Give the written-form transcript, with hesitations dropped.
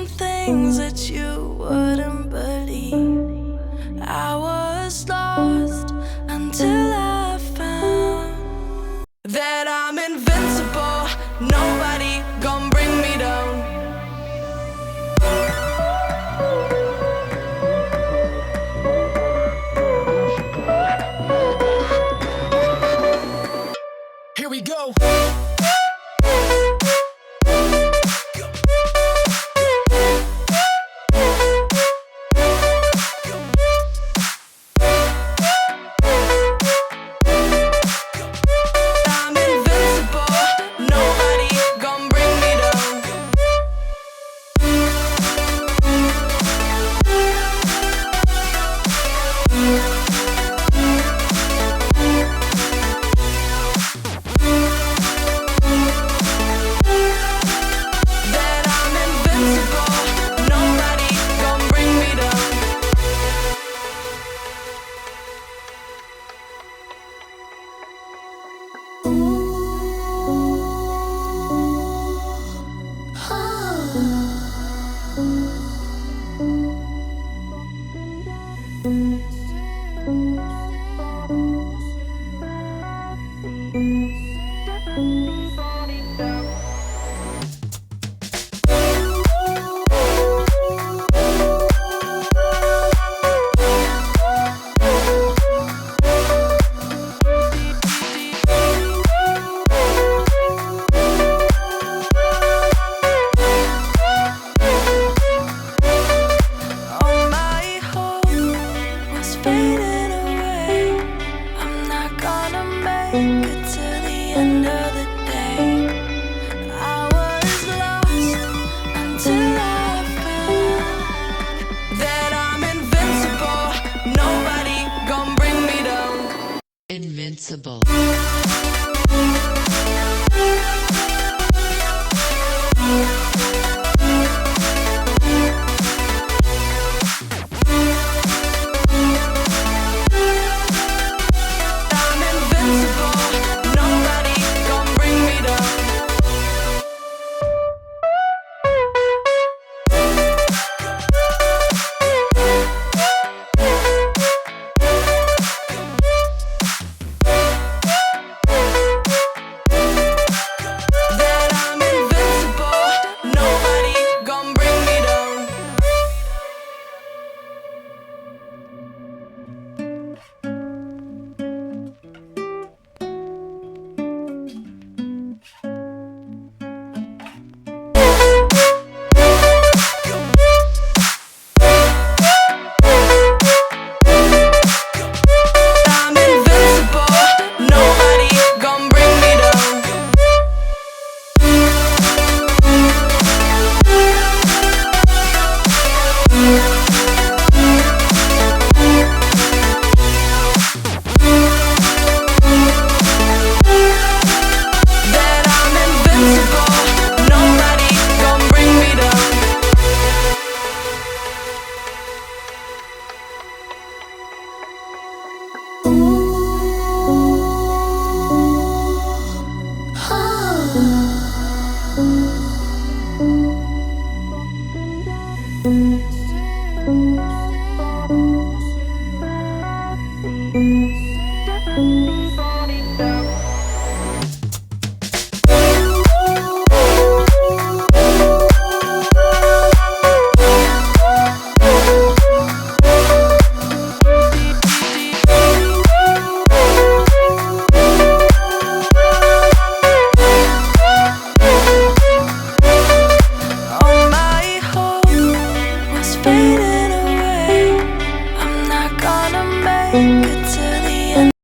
seeing things that you wouldn't believe. I was lost until I found that I'm invincible. Nobody gon' bring me down. Here we go. I'm invincible. Nobody gon' bring me down. That I'm invincible. Nobody gon' bring me down. All my hope was fading away. I'm not gonna make it to the end of the day. I was lost until I found that I'm invincible. Nobody gon' bring me down. Invincible.